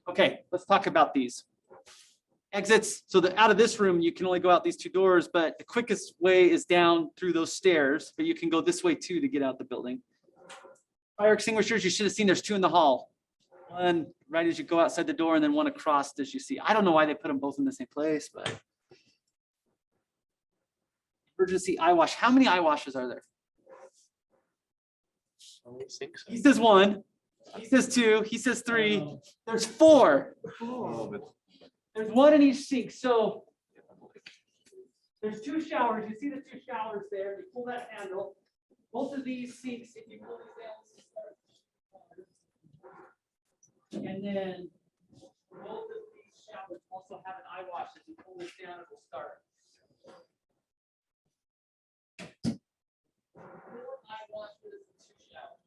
Okay, let's talk about these. Exits, so that out of this room, you can only go out these two doors, but the quickest way is down through those stairs, but you can go this way too to get out the building. Fire extinguishers, you should have seen there's two in the hall. One right as you go outside the door and then one across as you see. I don't know why they put them both in the same place, but. Emergency eye wash, how many eye washes are there? He says one, he says two, he says three, there's four. There's one in each sink, so there's two showers. You see the two showers there. You pull that handle. Both of these sinks, if you pull these down, and then both of these showers also have an eye wash. If you pull this down, it will start. Eye wash for the two showers.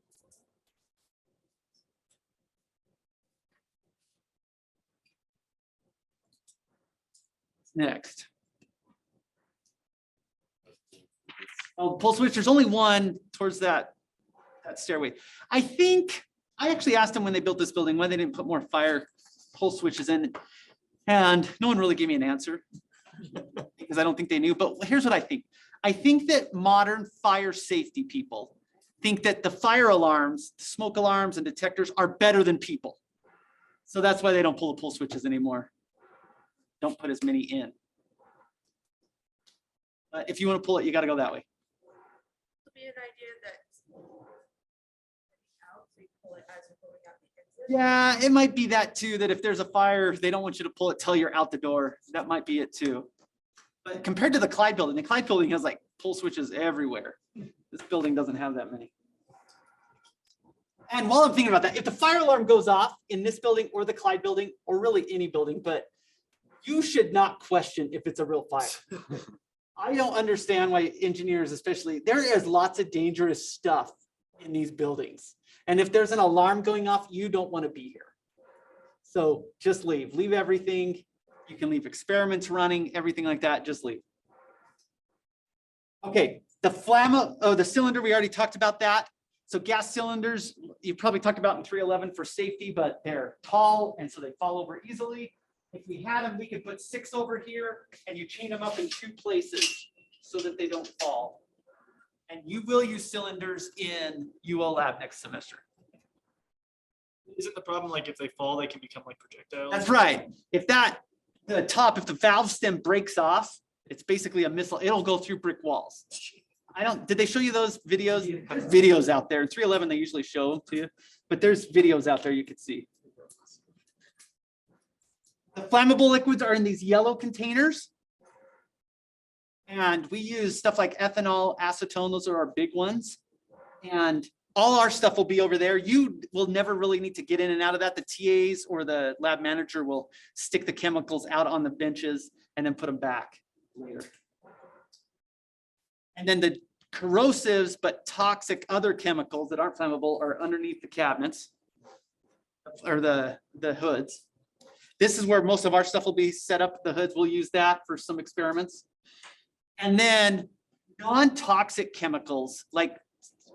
Next. Oh, pull switch, there's only one towards that stairway. I actually asked them when they built this building why they didn't put more fire pull switches in, and no one really gave me an answer because I don't think they knew, but here's what I think. I think that modern fire safety people think that the fire alarms, smoke alarms and detectors are better than people. So that's why they don't pull the pull switches anymore. Don't put as many in. If you want to pull it, you got to go that way. Would be an idea that out, so you pull it as you're pulling out the exit. Yeah, it might be that too, that if there's a fire, they don't want you to pull it till you're out the door. That might be it too. But compared to the Clyde building, the Clyde building has like pull switches everywhere. This building doesn't have that many. And while I'm thinking about that, if the fire alarm goes off in this building or the Clyde building, or really any building, but you should not question if it's a real fire. I don't understand why engineers, especially, there is lots of dangerous stuff in these buildings. And if there's an alarm going off, you don't want to be here. So just leave everything. You can leave experiments running, everything like that, just leave. Okay, the cylinder, we already talked about that. So gas cylinders, you probably talked about in 311 for safety, but they're tall and so they fall over easily. If we had them, we could put 6 over here and you chain them up in 2 places so that they don't fall. And you will use cylinders in UL lab next semester. Isn't the problem like if they fall, they can become like projectiles? That's right. If the valve stem breaks off, it's basically a missile. It'll go through brick walls. Did they show you those videos? There's videos out there. In 311, they usually show them to you, but there's videos out there you could see. The flammable liquids are in these yellow containers. And we use stuff like ethanol, acetone, those are our big ones. And all our stuff will be over there. You will never really need to get in and out of that. The TAs or the lab manager will stick the chemicals out on the benches and then put them back later. And then the corrosives but toxic other chemicals that aren't flammable are underneath the cabinets or the hoods. This is where most of our stuff will be set up. The hoods, we'll use that for some experiments. And then non-toxic chemicals, like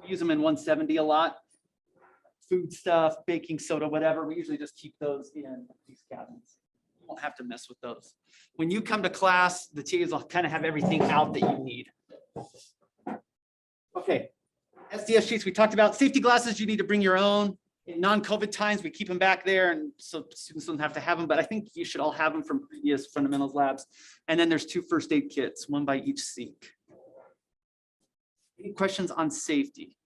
we use them in 170 a lot. Food stuff, baking soda, whatever. We usually just keep those in these cabinets. You won't have to mess with those. When you come to class, the TAs will kind of have everything out that you need. Okay, SDS sheets we talked about. Safety glasses, you need to bring your own. In non-COVID times, we keep them back there, and so students don't have to have them, but I think you should all have them from previous fundamentals labs. And then there's 2 first aid kits, 1 by each sink. Any questions on safety?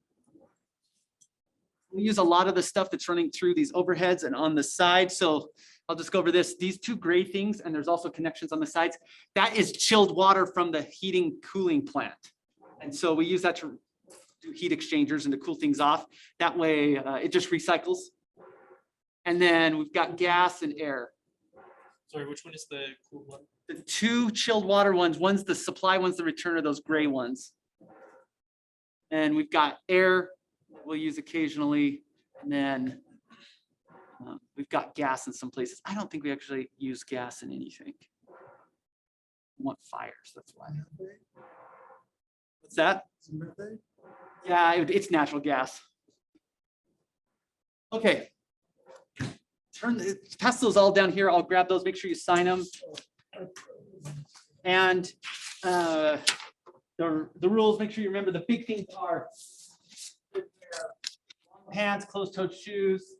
We use a lot of the stuff that's running through these overheads and on the side. So I'll just go over this. These 2 gray things, and there's also connections on the sides. That is chilled water from the heating cooling plant. And so we use that to do heat exchangers and to cool things off. That way it just recycles. And then we've got gas and air. Sorry, which one is the cool one? The 2 chilled water ones, one's the supply, one's the return of those gray ones. And we've got air we'll use occasionally. And then we've got gas in some places. I don't think we actually use gas in anything. We want fires, that's why. What's that? Yeah, it's natural gas. Okay. pass those all down here. I'll grab those, make sure you sign them. And the rules, make sure you remember the big things are long pants, closed-toed shoes,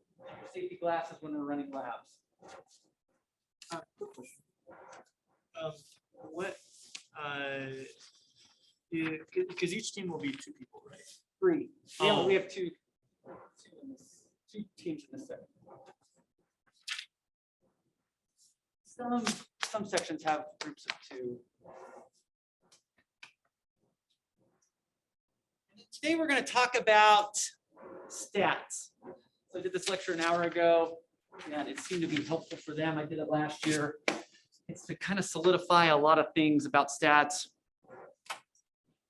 safety glasses when we're running labs. Quick question. What, because each team will be 2 people, right? 3. Oh. We have two teams in this set. Some sections have groups of 2. Today we're going to talk about stats. So I did this lecture an hour ago, and it seemed to be helpful for them. I did it last year. It's to kind of solidify a lot of things about stats.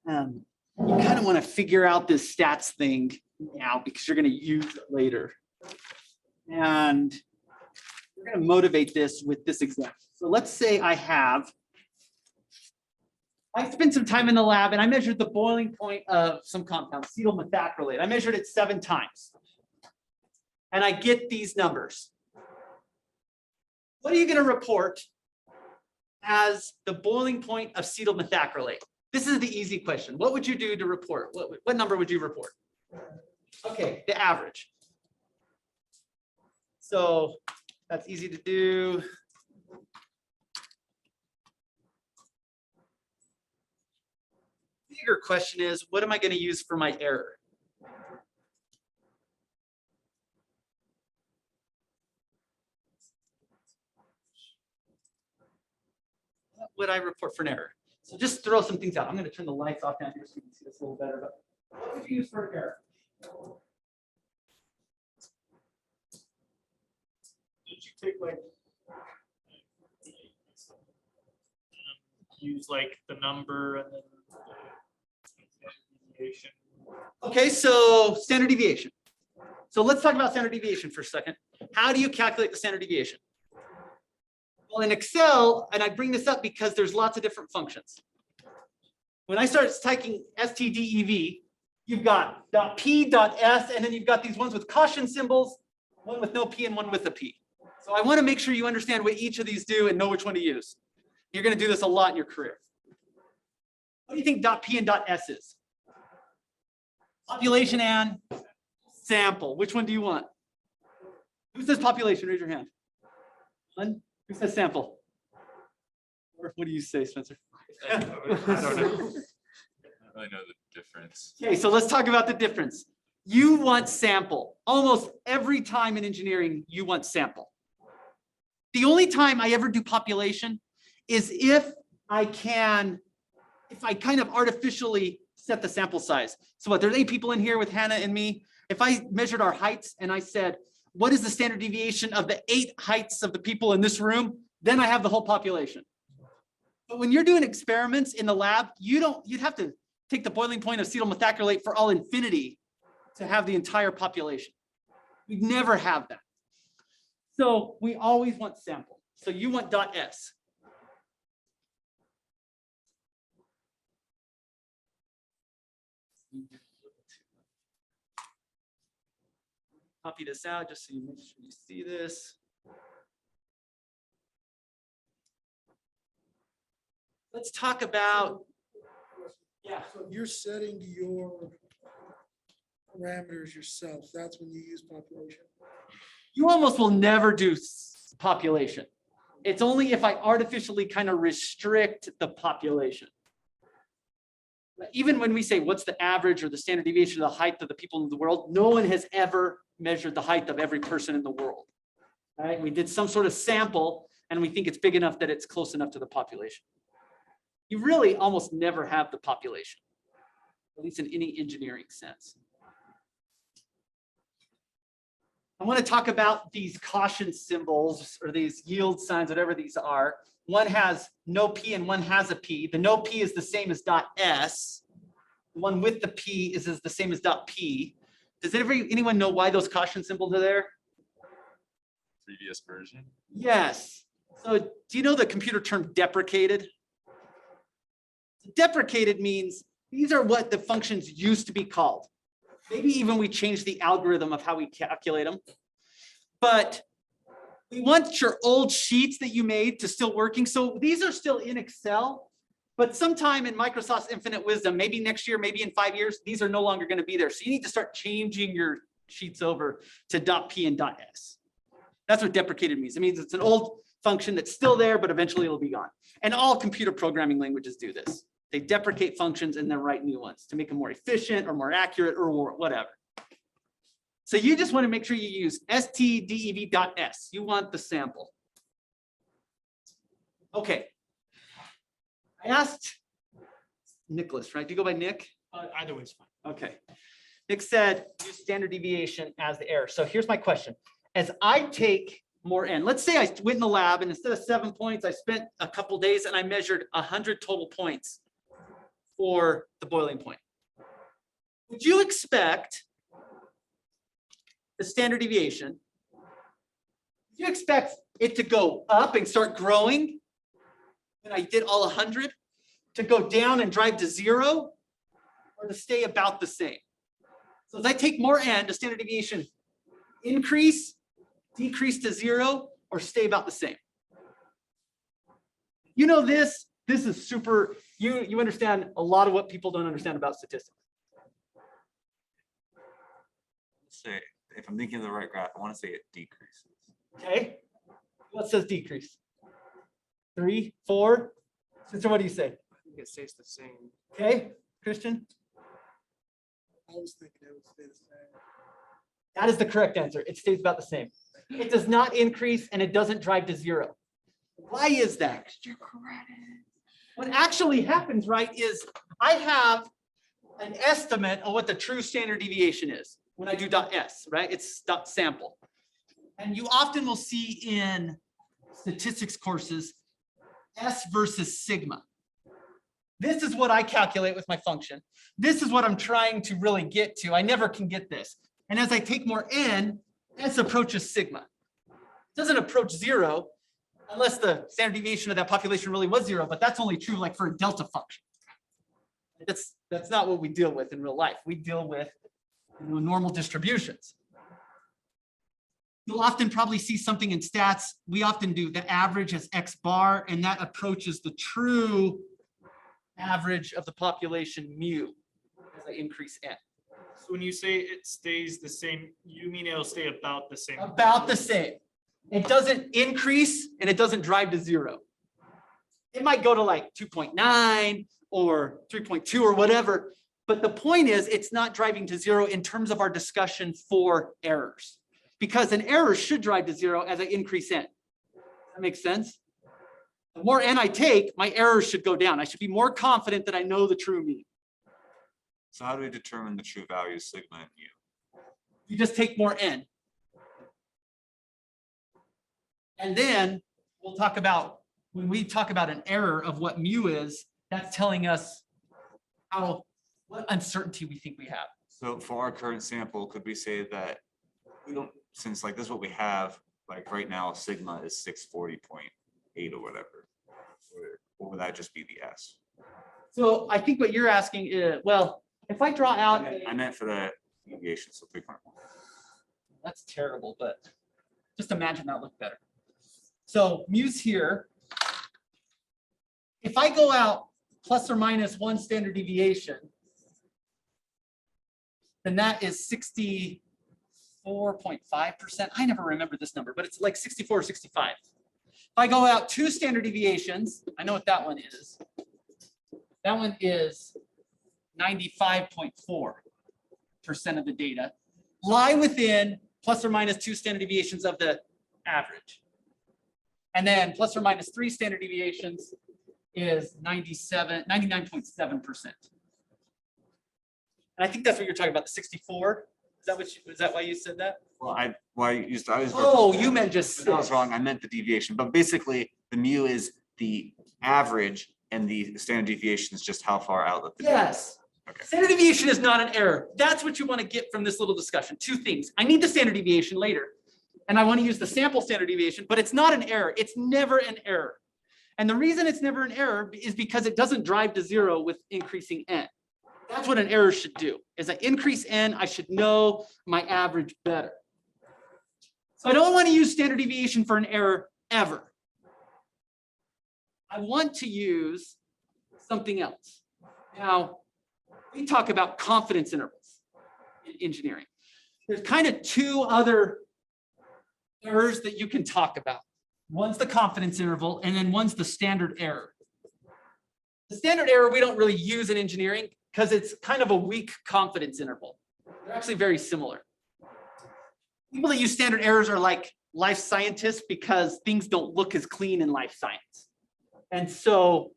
You kind of want to figure out this stats thing now because you're going to use it later. And we're going to motivate this with this example. So let's say I spent some time in the lab and I measured the boiling point of some compound, acetyl methacrylate. I measured it 7 times. And I get these numbers. What are you going to report as the boiling point of acetyl methacrylate? This is the easy question. What would you do to report? What number would you report? Okay, the average. So that's easy to do. Bigger question is, what am I going to use for my error? What would I report for an error? So just throw some things out. I'm going to turn the lights off down here so you can see this a little better. But what would you use for an error? Did you take like use like the number and then the deviation? Okay, so standard deviation. So let's talk about standard deviation for a second. How do you calculate the standard deviation? Well, in Excel, and I bring this up because there's lots of different functions. When I start typing STDEV, you've got .P, .S, and then you've got these ones with caution symbols, one with no P and one with a P. So I want to make sure you understand what each of these do and know which one to use. You're going to do this a lot in your career. What do you think .P and .S is? Population and sample. Which one do you want? Who says population? Raise your hand. One. Who says sample? Or what do you say, Spencer? I don't know. I don't really know the difference. Okay, so let's talk about the difference. You want sample. Almost every time in engineering, you want sample. The only time I ever do population is if I kind of artificially set the sample size. So what, there's 8 people in here with Hannah and me. If I measured our heights and I said, what is the standard deviation of the 8 heights of the people in this room? Then I have the whole population. But when you're doing experiments in the lab, you'd have to take the boiling point of acetyl methacrylate for all infinity to have the entire population. We'd never have that. So we always want sample. So you want .S. Copy this out just so you make sure you see this. Let's talk about, yeah. So if you're setting your parameters yourself, that's when you use population. You almost will never do population. It's only if I artificially kind of restrict the population. Even when we say what's the average or the standard deviation of the height of the people in the world, no one has ever measured the height of every person in the world. Right? We did some sort of sample and we think it's big enough that it's close enough to the population. You really almost never have the population, at least in any engineering sense. I want to talk about these caution symbols or these yield signs, whatever these are. One has no P and one has a P. The no P is the same as .S. The one with the P is the same as .P. Does anyone know why those caution symbols are there? Previous version. Yes. So do you know the computer term deprecated? Deprecated means these are what the functions used to be called. Maybe even we changed the algorithm of how we calculate them. But We want your old sheets that you made to still working. So these are still in Excel, but sometime in Microsoft's infinite wisdom, maybe next year, maybe in 5 years, these are no longer going to be there. So you need to start changing your sheets over to .p and .s. That's what deprecated means. It means it's an old function that's still there, but eventually it'll be gone. And all computer programming languages do this. They deprecate functions and then write new ones to make them more efficient or more accurate or whatever. So you just want to make sure you use stdev.s. You want the sample. Okay. I asked Nicholas, right? Do you go by Nick? Either way is fine. Okay. Nick said use standard deviation as the error. So here's my question. As I take more n, let's say I went in the lab and instead of 7 points, I spent a couple days and I measured 100 total points for the boiling point. Would you expect the standard deviation, do you expect it to go up and start growing when I did all 100, to go down and drive to 0, or to stay about the same? So as I take more n, the standard deviation increase, decrease to 0, or stay about the same? You know this is super, you understand a lot of what people don't understand about statistics. Say, if I'm thinking of the right graph, I want to say it decreases. Okay, what says decrease? 3, 4. Sister, what do you say? I think it stays the same. Okay, Christian, I was thinking it would stay the same. that is the correct answer. It stays about the same. It does not increase and it doesn't drive to 0. Why is that? Extra credit. What actually happens, right, is I have an estimate of what the true standard deviation is when I do .s, right? It's .sample. And you often will see in statistics courses, S versus sigma. This is what I calculate with my function. This is what I'm trying to really get to. I never can get this. And as I take more n, S approaches sigma. It doesn't approach 0 unless the standard deviation of that population really was 0, but that's only true like for a delta function. That's not what we deal with in real life. We deal with normal distributions. You'll often probably see something in stats. We often do the average as X bar, and that approaches the true average of the population mu as I increase n. So when you say it stays the same, you mean it'll stay about the same? About the same. It doesn't increase and it doesn't drive to 0. It might go to like 2.9 or 3.2 or whatever. But the point is, it's not driving to 0 in terms of our discussion for errors, because an error should drive to 0 as I increase n. That makes sense? The more n I take, my errors should go down. I should be more confident that I know the true mean. So how do we determine the true values sigma and mu? You just take more n. And then we'll talk about, when we talk about an error of what mu is, that's telling us what uncertainty we think we have. So for our current sample, could we say that we don't, since like this is what we have, like right now, sigma is 640.8 or whatever, or would that just be the S? So I think what you're asking is, well, if I draw out, I meant for the deviation, so 3.1. that's terrible, but just imagine that looked better. So mu's here. If I go out plus or minus 1 standard deviation, then that is 64.5%. I never remember this number, but it's like 64 or 65. If I go out 2 standard deviations, I know what that one is. That one is 95.4% of the data lie within plus or minus 2 standard deviations of the average. And then plus or minus 3 standard deviations is 99.7%. And I think that's what you're talking about, the 64. Is that why you said that? Well, I used. Oh, you meant just I was 6. wrong. I meant the deviation, but basically the mu is the average and the standard deviation is just how far out of the. Yes. Okay. Standard deviation is not an error. That's what you want to get from this little discussion. 2 things. I need the standard deviation later, and I want to use the sample standard deviation, but it's not an error. It's never an error. And the reason it's never an error is because it doesn't drive to 0 with increasing n. That's what an error should do. As I increase n, I should know my average better. So I don't want to use standard deviation for an error ever. I want to use something else. Now, we talk about confidence intervals in engineering. There's kind of two other errors that you can talk about. One's the confidence interval, and then one's the standard error. The standard error we don't really use in engineering because it's kind of a weak confidence interval. They're actually very similar. People that use standard errors are like life scientists because things don't look as clean in life science. And so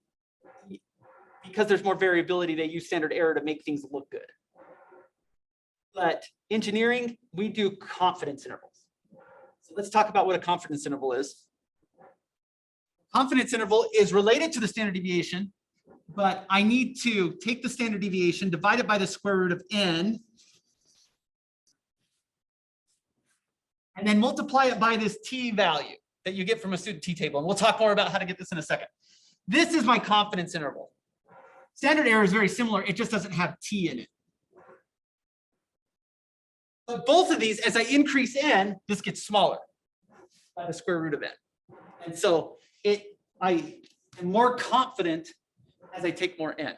because there's more variability, they use standard error to make things look good. But engineering, we do confidence intervals. So let's talk about what a confidence interval is. Confidence interval is related to the standard deviation, but I need to take the standard deviation, divide it by the square root of n, and then multiply it by this t value that you get from a student t table. And we'll talk more about how to get this in a second. This is my confidence interval. Standard error is very similar. It just doesn't have t in it. But both of these, as I increase n, this gets smaller by the square root of n. And so I am more confident as I take more n.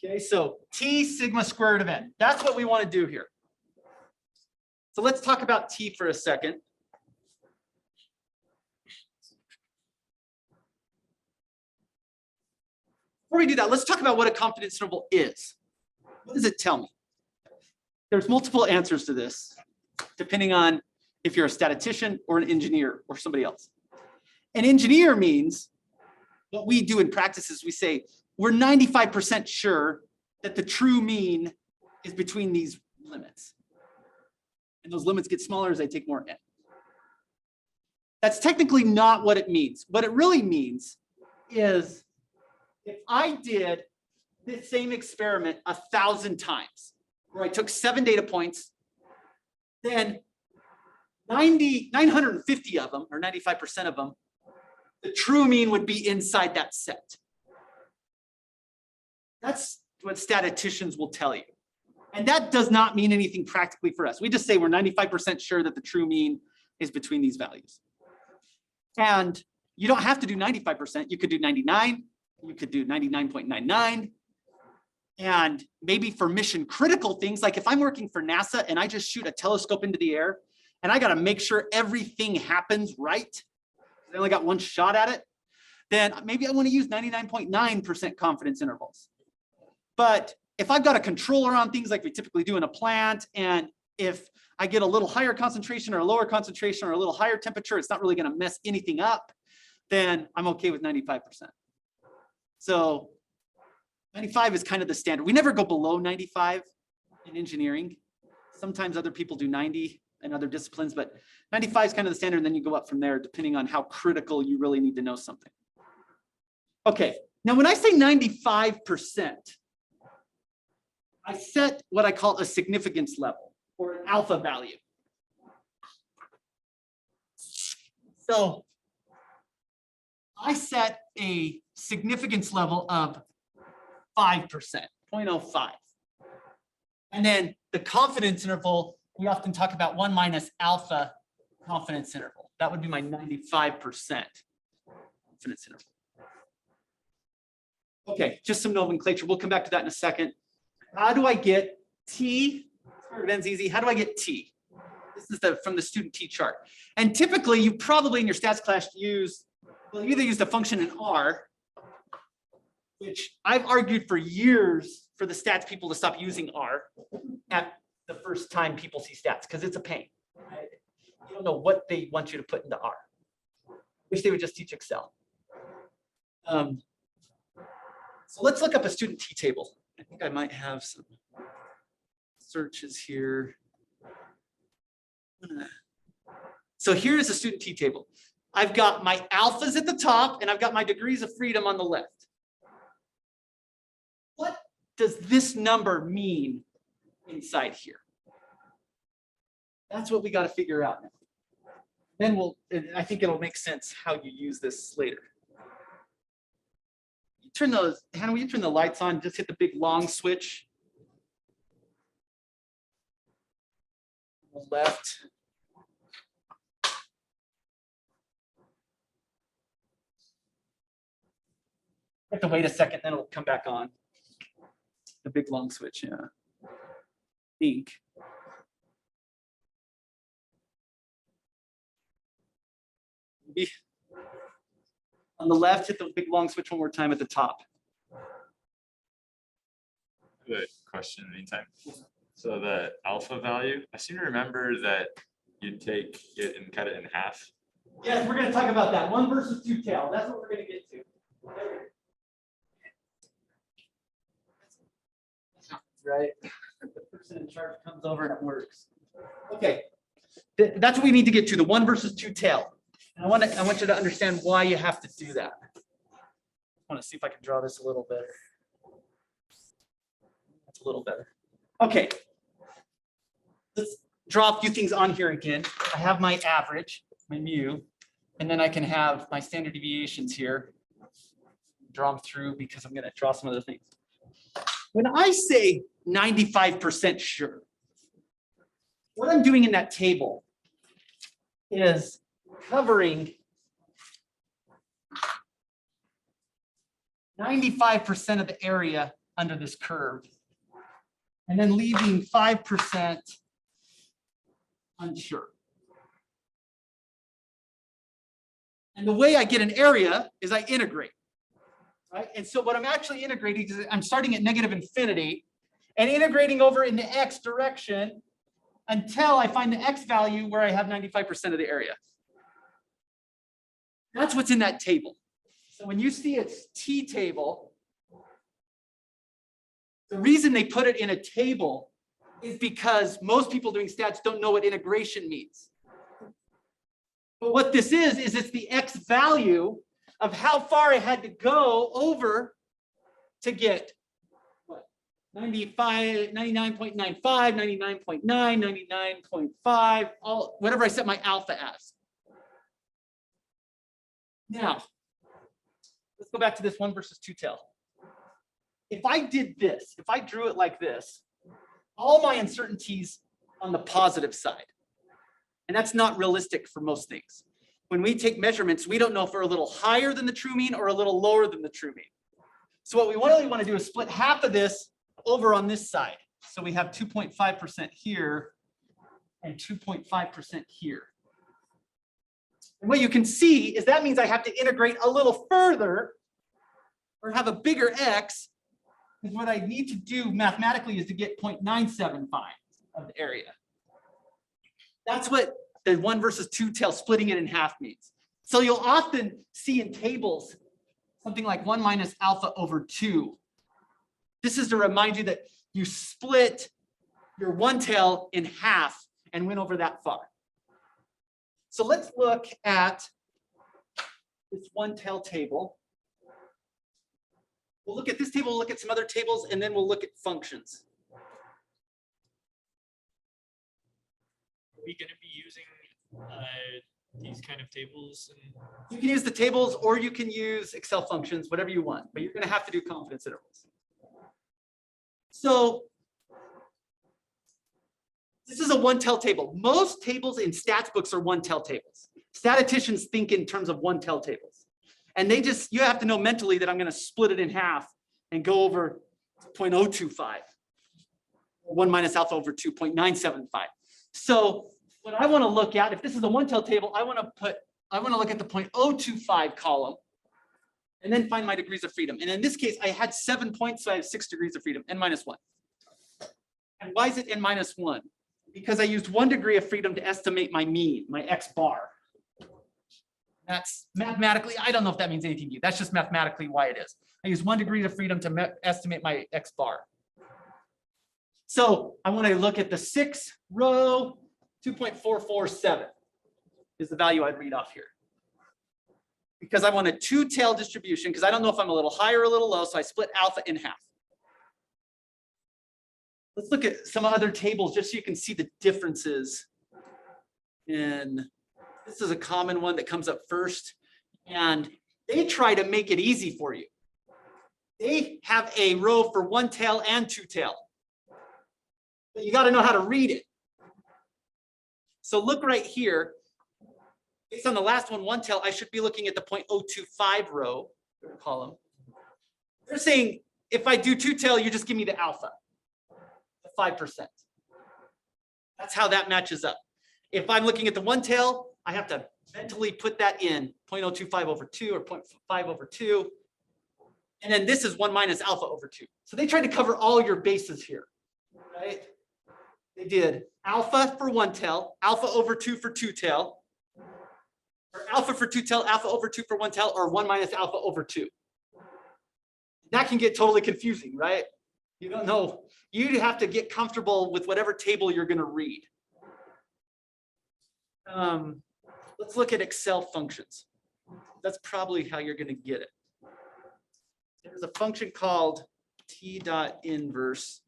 Okay, so t sigma square root of n. That's what we want to do here. So let's talk about t for a second. Before we do that, let's talk about what a confidence interval is. What does it tell me? There's multiple answers to this, depending on if you're a statistician or an engineer or somebody else. An engineer means what we do in practice is we say, we're 95% sure that the true mean is between these limits. And those limits get smaller as I take more n. That's technically not what it means. What it really means is if I did this same experiment 1,000 times, where I took 7 data points, then 950 of them, or 95% of them, the true mean would be inside that set. That's what statisticians will tell you. And that does not mean anything practically for us. We just say we're 95% sure that the true mean is between these values. And you don't have to do 95%. You could do 99. You could do 99.99. And maybe for mission critical things, like if I'm working for NASA and I just shoot a telescope into the air and I got to make sure everything happens right, I only got one shot at it, then maybe I want to use 99.9% confidence intervals. But if I've got a controller on things like we typically do in a plant, and if I get a little higher concentration or a lower concentration or a little higher temperature, it's not really going to mess anything up, then I'm okay with 95%. So 95 is kind of the standard. We never go below 95 in engineering. Sometimes other people do 90 in other disciplines, but 95 is kind of the standard, and then you go up from there depending on how critical you really need to know something. Okay, now when I say 95%, I set what I call a significance level or an alpha value. So I set a significance level of 5%, 0.05. And then the confidence interval, we often talk about 1 minus alpha confidence interval. That would be my 95% confidence interval. Okay, just some nomenclature. We'll come back to that in a second. How do I get T? Square root of n's easy. How do I get T? This is from the student T chart. And typically you probably in your stats class use, well, you either use the function in R, which I've argued for years for the stats people to stop using R at the first time people see stats, because it's a pain. Right? You don't know what they want you to put into R. Wish they would just teach Excel. So let's look up a student T table. I think I might have some searches here. So here's a student T table. I've got my alphas at the top and I've got my degrees of freedom on the left. What does this number mean inside here? That's what we got to figure out now. Then I think it'll make sense how you use this later. Turn those, Hannah, will you turn the lights on? Just hit the big long switch. Left. have to wait a second, then it'll come back on. The big long switch, yeah. Ink. On the left, hit the big long switch one more time at the top. Good question anytime. So the alpha value, I seem to remember that you'd take it and cut it in half. Yes, we're gonna talk about that. One versus two tail. That's what we're gonna get to. Right? The person in charge comes over and it works. Okay. That's what we need to get to, the one versus two tail. And I want you to understand why you have to do that. I want to see if I can draw this a little better. That's a little better. Okay. Let's draw a few things on here again. I have my average, my mu, and then I can have my standard deviations here. Draw them through because I'm going to draw some other things. When I say 95% sure, what I'm doing in that table is covering 95% of the area under this curve, and then leaving 5% unsure. And the way I get an area is I integrate, right? And so what I'm actually integrating is I'm starting at negative infinity and integrating over in the x direction until I find the x value where I have 95% of the area. That's what's in that table. So when you see its T table, the reason they put it in a table is because most people doing stats don't know what integration means. But what this is it's the x value of how far I had to go over to get what? 95, 99.95, 99.9, 99.5, all whatever I set my alpha as. Now, let's go back to this one versus two tail. If I did this, if I drew it like this, all my uncertainties on the positive side. And that's not realistic for most things. When we take measurements, we don't know if we're a little higher than the true mean or a little lower than the true mean. So what we really want to do is split half of this over on this side. So we have 2.5% here and 2.5% here. And what you can see is that means I have to integrate a little further or have a bigger x, because what I need to do mathematically is to get 0.975 of the area. That's what the one versus two tail splitting it in half means. So you'll often see in tables something like 1 minus alpha over 2. This is to remind you that you split your one tail in half and went over that far. So let's look at this one tail table. We'll look at this table, we'll look at some other tables, and then we'll look at functions. Are we going to be using these kind of tables? And You can use the tables or you can use Excel functions, whatever you want, but you're going to have to do confidence intervals. So this is a one-tail table. Most tables in stats books are one-tail tables. Statisticians think in terms of one-tail tables. And you have to know mentally that I'm going to split it in half and go over 0.025. 1 minus alpha over 2.975. So what I want to look at, if this is a one-tail table, I want to look at the 0.025 column and then find my degrees of freedom. And in this case, I had 7 points, so I have 6 degrees of freedom, n minus 1. And why is it n minus 1? Because I used 1 degree of freedom to estimate my mean, my x bar. That's mathematically, I don't know if that means anything to you. That's just mathematically why it is. I use 1 degree of freedom to estimate my x bar. So I want to look at the 6th row, 2.447 is the value I'd read off here. Because I want a two-tail distribution, because I don't know if I'm a little high or a little low, so I split alpha in half. Let's look at some other tables just so you can see the differences. And this is a common one that comes up first. And they try to make it easy for you. They have a row for one tail and two tail. But you got to know how to read it. So look right here. Based on the last one tail, I should be looking at the 0.025 row column. They're saying if I do two-tail, you just give me the alpha, the 5%. That's how that matches up. If I'm looking at the one tail, I have to mentally put that in 0.025 over 2 or 0.5 over 2. And then this is 1 minus alpha over 2. So they tried to cover all your bases here, right? They did alpha for one tail, alpha over 2 for two tail, or alpha for two tail, alpha over 2 for one tail, or 1 minus alpha over 2. That can get totally confusing, right? You don't know. You have to get comfortable with whatever table you're going to read. Let's look at Excel functions. That's probably how you're going to get it. There's a function called t dot inverse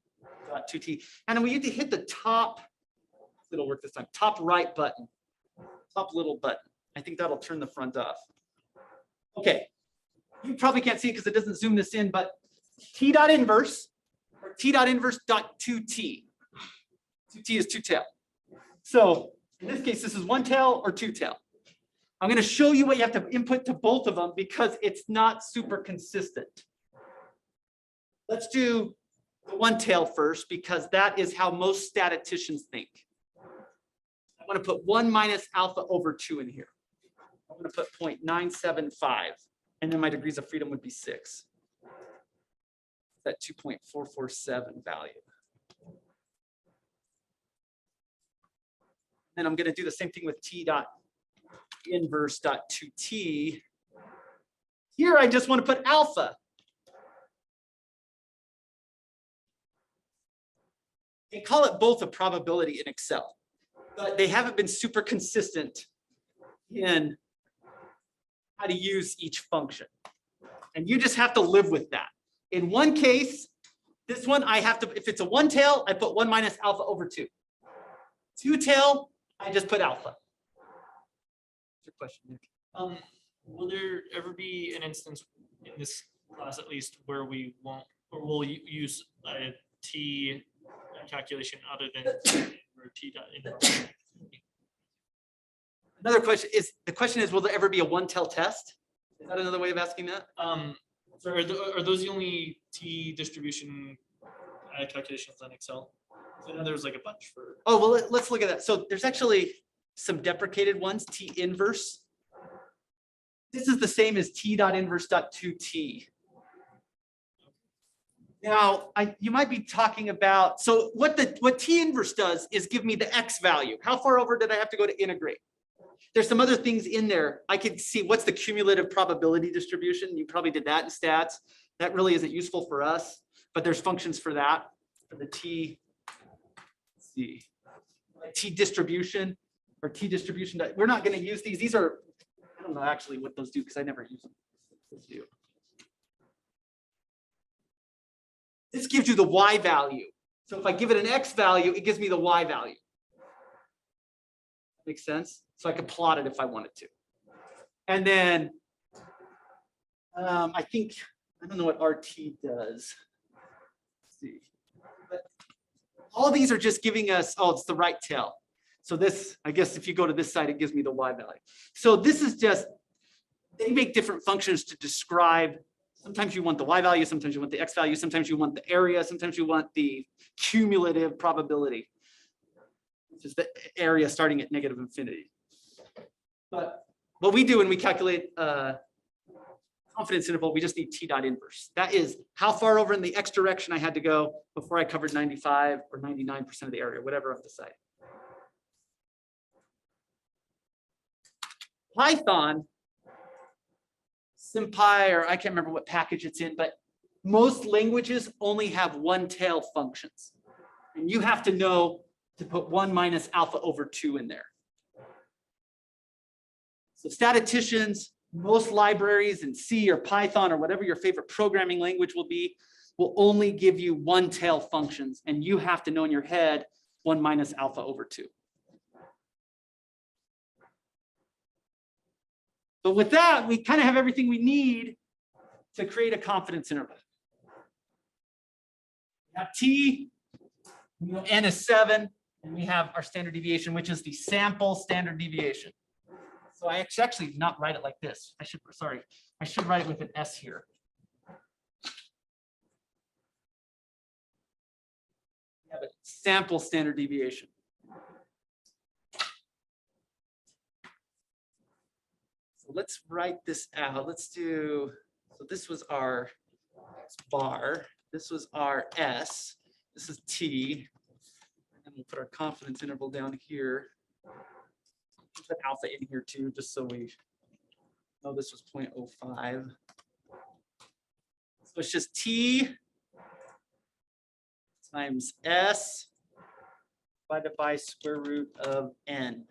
dot 2t. And we need to hit the top, it'll work this time, top right button, top little button. I think that'll turn the front off. Okay. You probably can't see it because it doesn't zoom this in, but t dot inverse or t dot inverse dot 2t. 2t is two tail. So in this case, this is one tail or two tail. I'm going to show you what you have to input to both of them because it's not super consistent. Let's do the one tail first because that is how most statisticians think. I want to put 1 minus alpha over 2 in here. I'm going to put 0.975, and then my degrees of freedom would be 6. That 2.447 value. And I'm going to do the same thing with t dot inverse dot 2t. Here, I just want to put alpha. They call it both a probability in Excel, but they haven't been super consistent in how to use each function. And you just have to live with that. In one case, this one, I have to, if it's a one tail, I put 1 minus alpha over 2. Two tail, I just put alpha. What's your question, Nick? Will there ever be an instance in this class, at least, where we won't, or will use a t calculation other than t dot inverse? Another question is, the question is, will there ever be a one tail test? Is that another way of asking that? So are those the only t distribution calculations on Excel? So I know there's like a bunch for. Oh, well, let's look at that. So there's actually some deprecated ones, t inverse. This is the same as t dot inverse dot 2t. Now, you might be talking about, so what t inverse does is give me the x value. How far over did I have to go to integrate? There's some other things in there. I could see what's the cumulative probability distribution. You probably did that in stats. That really isn't useful for us, but there's functions for that, for the t, let's see, like t distribution or t distribution. We're not going to use these. These are, I don't know actually what those do because I never use them. Those do. This gives you the y value. So if I give it an x value, it gives me the y value. Makes sense? So I could plot it if I wanted to. And then I think, I don't know what RT does. Let's see. But all these are just giving us, oh, it's the right tail. So this, I guess if you go to this side, it gives me the y value. So this is just, they make different functions to describe. Sometimes you want the y value, sometimes you want the x value, sometimes you want the area, sometimes you want the cumulative probability, which is the area starting at negative infinity. But what we do when we calculate confidence interval, we just need t dot inverse. That is how far over in the x direction I had to go before I covered 95 or 99% of the area, whatever I've decided. Python, SymPy, or I can't remember what package it's in, but most languages only have one tail functions. And you have to know to put 1 minus alpha over 2 in there. So statisticians, most libraries in C or Python or whatever your favorite programming language will be, will only give you one tail functions. And you have to know in your head 1 minus alpha over 2. But with that, we kind of have everything we need to create a confidence interval. We have T, we know N is 7, and we have our standard deviation, which is the sample standard deviation. So I actually not write it like this. I should write it with an S here. have a sample standard deviation. So let's write this out. Let's do, so this was our bar, this was our S, this is T, and we'll put our confidence interval down here. Put alpha in here too, just so we know this was 0.05. So it's just T times S divided by square root of N.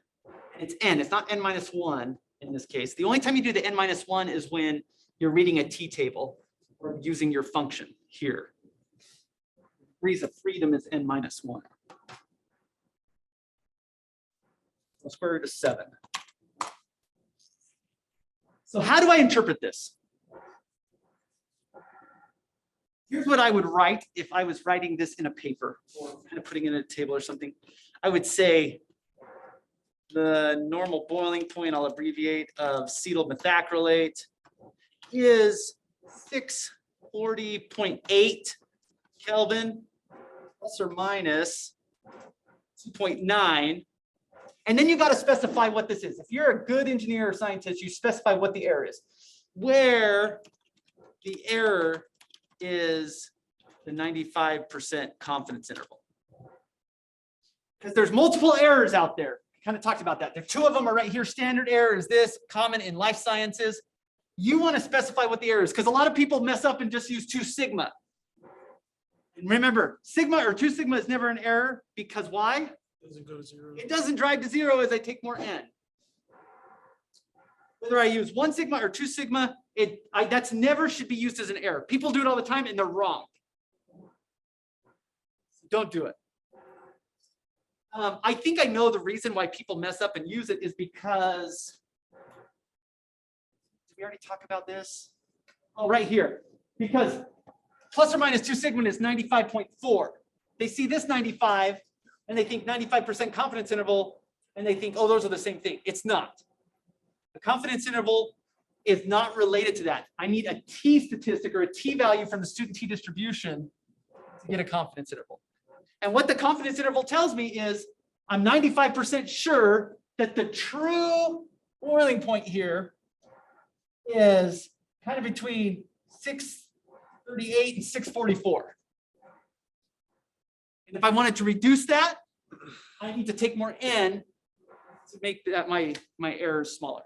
It's N, it's not N minus 1 in this case. The only time you do the N minus 1 is when you're reading a T table or using your function here. Degrees of freedom is N minus 1. So square root of 7. So how do I interpret this? Here's what I would write if I was writing this in a paper or kind of putting it in a table or something. I would say the normal boiling point, I'll abbreviate, of cetyl methacrylate is 640.8 Kelvin plus or minus 2.9. And then you got to specify what this is. If you're a good engineer or scientist, you specify what the error is. Where the error is the 95% confidence interval. Because there's multiple errors out there. Kind of talked about that. There are 2 of them are right here. Standard error is this, common in life sciences. You want to specify what the error is because a lot of people mess up and just use 2 sigma. And remember, sigma or 2 sigma is never an error because why? Doesn't go to 0. It doesn't drive to 0 as I take more N. Whether I use 1 sigma or 2 sigma, that's never should be used as an error. People do it all the time and they're wrong. Don't do it. I think I know the reason why people mess up and use it is because, did we already talk about this? Oh, right here. Because plus or minus 2 sigma is 95.4. They see this 95 and they think 95% confidence interval and they think, oh, those are the same thing. It's not. The confidence interval is not related to that. I need a T statistic or a T value from the student T distribution to get a confidence interval. And what the confidence interval tells me is I'm 95% sure that the true boiling point here is kind of between 638 and 644. And if I wanted to reduce that, I need to take more N to make that my errors smaller.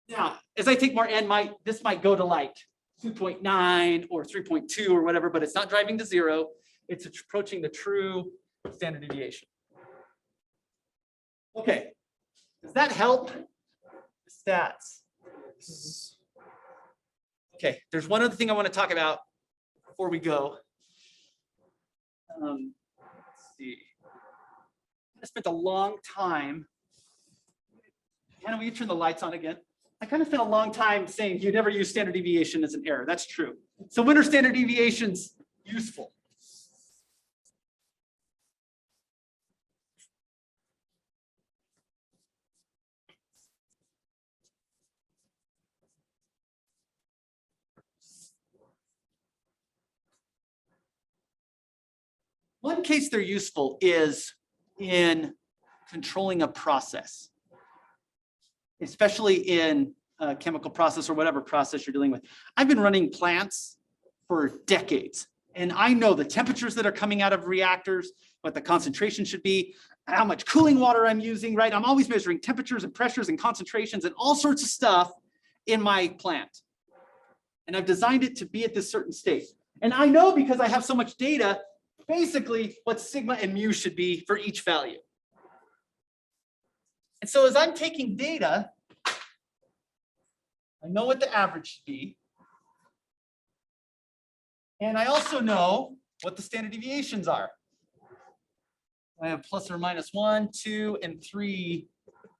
Now, as I take more N, this might go to like 2.9 or 3.2 or whatever, but it's not driving to 0. It's approaching the true standard deviation. Okay, does that help? Stats. Okay, there's one other thing I want to talk about before we go. Let's see. I spent a long time. Hannah, will you turn the lights on again? I kind of spent a long time saying you never use standard deviation as an error. That's true. So when are standard deviations useful? One case they're useful is in controlling a process, especially in a chemical process or whatever process you're dealing with. I've been running plants for decades, and I know the temperatures that are coming out of reactors, what the concentration should be, how much cooling water I'm using, right? I'm always measuring temperatures and pressures and concentrations and all sorts of stuff in my plant. And I've designed it to be at this certain state. And I know because I have so much data, basically what sigma and mu should be for each value. And so as I'm taking data, I know what the average should be. And I also know what the standard deviations are. I have plus or minus 1, 2, and 3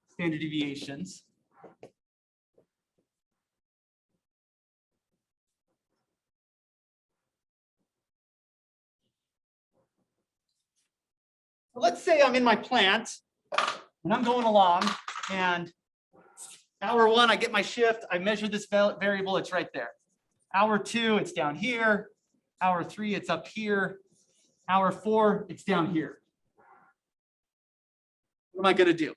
standard deviations. Let's say I'm in my plant and I'm going along, and hour 1, I get my shift. I measure this variable. It's right there. Hour 2, it's down here. Hour 3, it's up here. Hour 4, it's down here. What am I gonna do?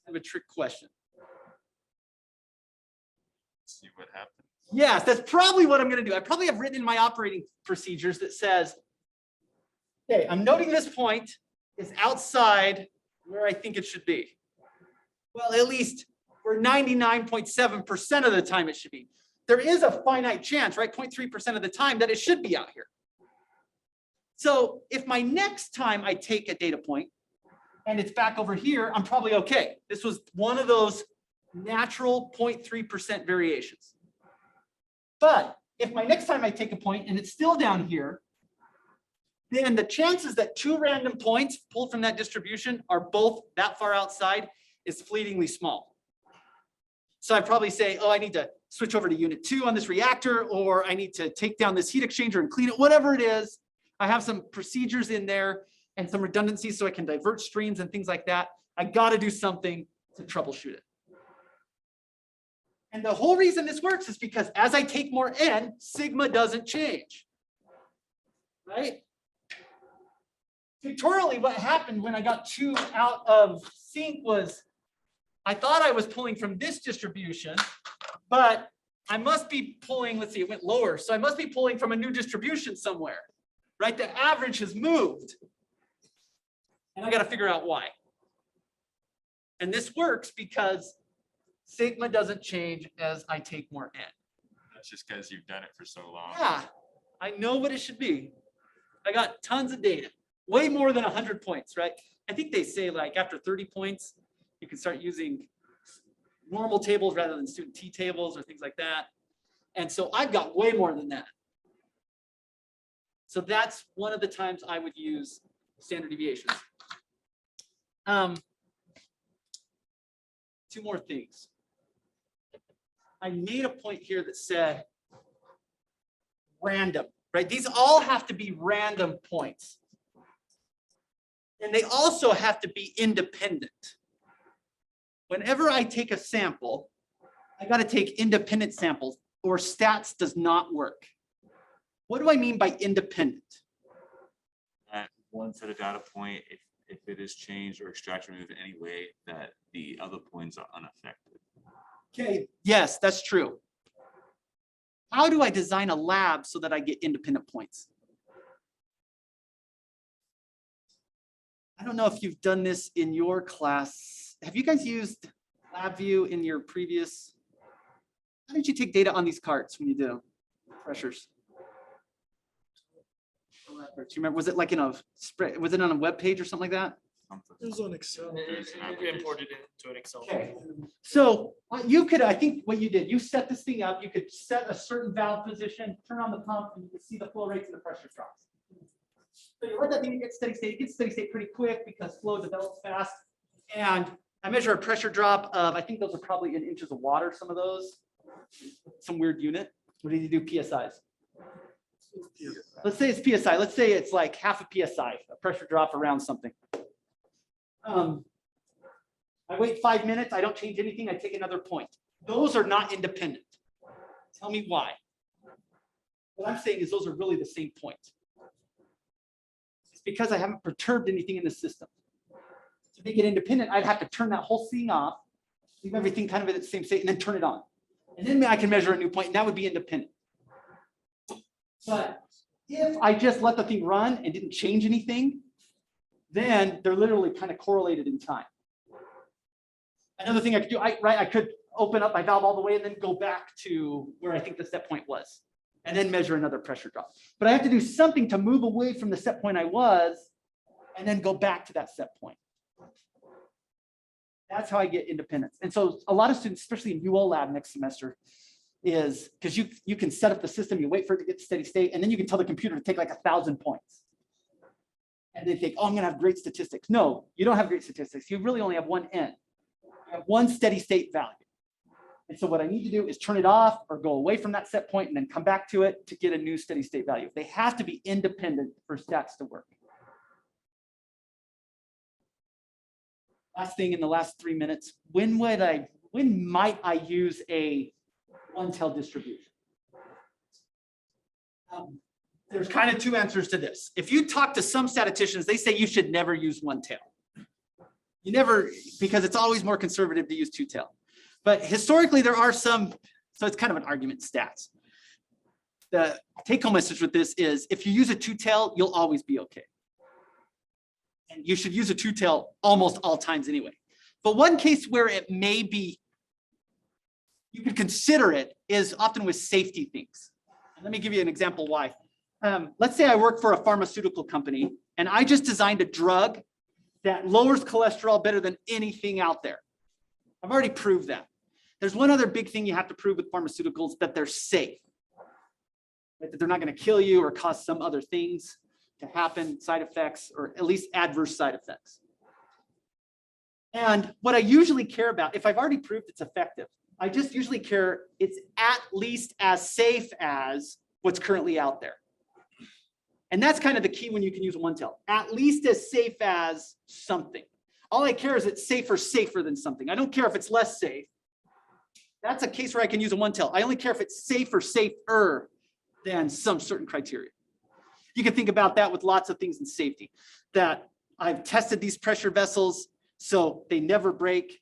I have a trick question. See what happens. Yes, that's probably what I'm gonna do. I probably have written in my operating procedures that says, okay, I'm noting this point is outside where I think it should be. Well, at least where 99.7% of the time it should be. There is a finite chance, right? 0.3% of the time that it should be out here. So if my next time I take a data point and it's back over here, I'm probably okay. This was one of those natural 0.3% variations. But if my next time I take a point and it's still down here, then the chances that 2 random points pulled from that distribution are both that far outside is fleetingly small. So I probably say, oh, I need to switch over to unit 2 on this reactor, or I need to take down this heat exchanger and clean it, whatever it is. I have some procedures in there and some redundancies so I can divert streams and things like that. I got to do something to troubleshoot it. And the whole reason this works is because as I take more N, sigma doesn't change, right? Pictorially, what happened when I got 2 out of sync was I thought I was pulling from this distribution, but I must be pulling, let's see, it went lower. So I must be pulling from a new distribution somewhere, right? The average has moved. And I got to figure out why. And this works because sigma doesn't change as I take more N. That's just because you've done it for so long. Yeah, I know what it should be. I got tons of data, way more than 100 points, right? I think they say like after 30 points, you can start using normal tables rather than student T tables or things like that. And so I've got way more than that. So that's one of the times I would use standard deviations. 2 more things. I made a point here that said random, right? These all have to be random points. And they also have to be independent. Whenever I take a sample, I got to take independent samples, or stats does not work. What do I mean by independent? At one set of data point, if it is changed or extracted removed in any way, that the other points are unaffected. Okay, yes, that's true. How do I design a lab so that I get independent points? I don't know if you've done this in your class. Have you guys used LabVIEW in your previous? How did you take data on these carts when you did them? Pressures. Do you remember, was it like in a spread, was it on a web page or something like that? It was on Excel. It imported into an Excel. Okay. So you could, I think what you did, you set this thing up, you could set a certain valve position, turn on the pump, and you can see the flow rates and the pressure drops. So you let that thing get steady state. It gets steady state pretty quick because flow develops fast. And I measure a pressure drop of, I think those are probably in inches of water, some of those. Some weird unit. What did you do, PSIs? Let's say it's PSI. Let's say it's like half a PSI, a pressure drop around something. I wait 5 minutes. I don't change anything. I take another point. Those are not independent. Tell me why. What I'm saying is those are really the same point. It's because I haven't perturbed anything in the system. To make it independent, I'd have to turn that whole thing off, leave everything kind of at the same state, and then turn it on. And then I can measure a new point, and that would be independent. But if I just let the thing run and didn't change anything, then they're literally kind of correlated in time. Another thing I could do, I could open up my valve all the way and then go back to where I think the set point was, and then measure another pressure drop. But I have to do something to move away from the set point I was, and then go back to that set point. That's how I get independence. And so a lot of students, especially in UO lab next semester, is because you can set up the system, you wait for it to get to steady state, and then you can tell the computer to take like 1,000 points. And they think, oh, I'm gonna have great statistics. No, you don't have great statistics. You really only have one N. You have one steady state value. And so what I need to do is turn it off or go away from that set point and then come back to it to get a new steady state value. They have to be independent for stats to work. Last thing in the last 3 minutes, when might I use a one-tailed distribution? There's kind of two answers to this. If you talk to some statisticians, they say you should never use one tail. You never, because it's always more conservative to use two tail. But historically, there are some, so it's kind of an argument stats. The take home message with this is if you use a two tail, you'll always be okay. And you should use a two tail almost all times anyway. But one case where it may be, you could consider it is often with safety things. Let me give you an example why. Let's say I work for a pharmaceutical company and I just designed a drug that lowers cholesterol better than anything out there. I've already proved that. There's one other big thing you have to prove with pharmaceuticals, that they're safe. That they're not going to kill you or cause some other things to happen, side effects, or at least adverse side effects. And what I usually care about, if I've already proved it's effective, I just usually care it's at least as safe as what's currently out there. And that's kind of the key when you can use a one tail, at least as safe as something. All I care is it's safer than something. I don't care if it's less safe. That's a case where I can use a one tail. I only care if it's safer than some certain criteria. You can think about that with lots of things in safety, that I've tested these pressure vessels so they never break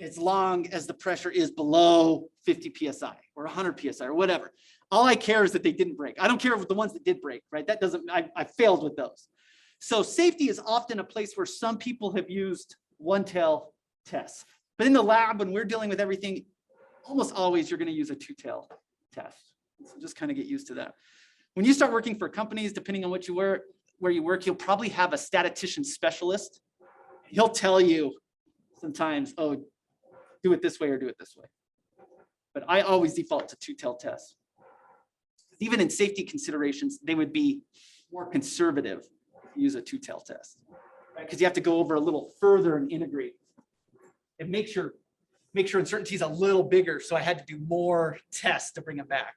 as long as the pressure is below 50 PSI or 100 PSI or whatever. All I care is that they didn't break. I don't care with the ones that did break, right? That doesn't, I failed with those. So safety is often a place where some people have used one tail tests. But in the lab, when we're dealing with everything, almost always you're going to use a two tail test. So just kind of get used to that. When you start working for companies, depending on what you work, where you work, you'll probably have a statistician specialist. He'll tell you sometimes, oh, do it this way or do it this way. But I always default to two tail tests. Even in safety considerations, they would be more conservative if you use a two tail test, right? Because you have to go over a little further and integrate. It makes your uncertainty is a little bigger. So I had to do more tests to bring it back.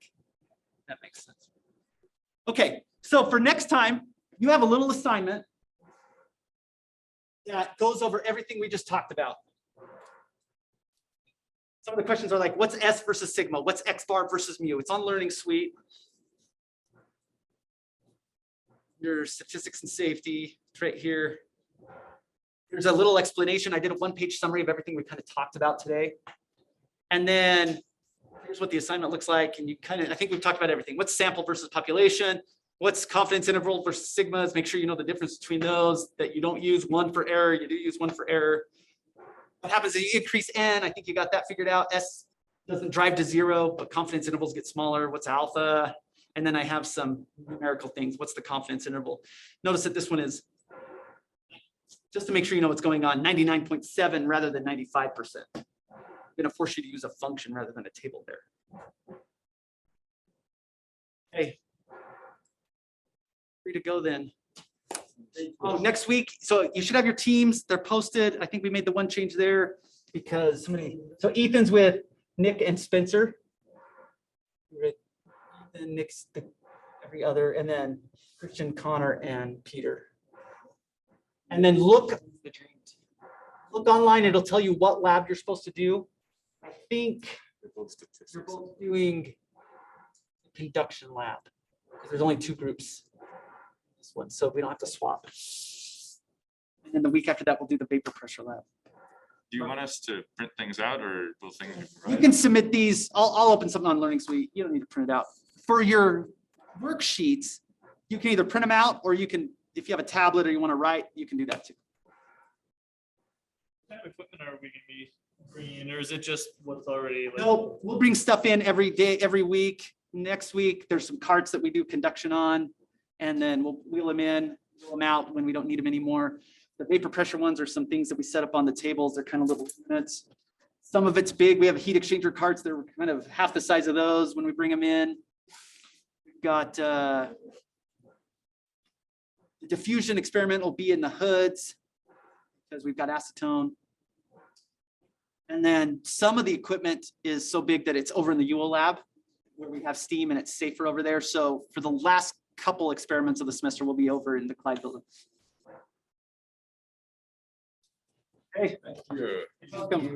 That makes sense. Okay, so for next time, you have a little assignment that goes over everything we just talked about. Some of the questions are like, what's S versus sigma? What's X bar versus mu? It's on Learning Suite. Your statistics and safety, it's right here. There's a little explanation. I did a one-page summary of everything we kind of talked about today. And then here's what the assignment looks like. And you kind of, I think we've talked about everything. What's sample versus population? What's confidence interval versus sigmas? Make sure you know the difference between those, that you don't use one for error. You do use one for error. What happens is you increase N. I think you got that figured out. S doesn't drive to zero, but confidence intervals get smaller. What's alpha? And then I have some numerical things. What's the confidence interval? Notice that this one is, just to make sure you know what's going on, 99.7 rather than 95%. I'm going to force you to use a function rather than a table there. Okay. Free to go then. Oh, next week, so you should have your teams. They're posted. I think we made the one change there because somebody, so Ethan's with Nick and Spencer. And Nick's every other, and then Christian, Connor, and Peter. And then look online. It'll tell you what lab you're supposed to do. I think you're both doing conduction lab because there's only two groups. This one, so we don't have to swap. And then the week after that, we'll do the vapor pressure lab. Do you want us to print things out or will things be You provided? can submit these. I'll open something on Learning Suite. You don't need to print it out. For your worksheets, you can either print them out or you can, if you have a tablet or you want to write, you can do that too. What kind of equipment are we gonna be bringing in, or is it just what's already? Like, No, we'll bring stuff in every day, every week. Next week, there's some carts that we do conduction on, and then we'll wheel them in, wheel them out when we don't need them anymore. The vapor pressure ones are some things that we set up on the tables. They're kind of little units. Some of it's big. We have heat exchanger carts. They're kind of half the size of those when we bring them in. We've got the diffusion experiment will be in the hoods because we've got acetone. And then some of the equipment is so big that it's over in the UO lab where we have steam and it's safer over there. So for the last couple experiments of the semester, we'll be over in the Clyde building. Okay. Thank you. Welcome.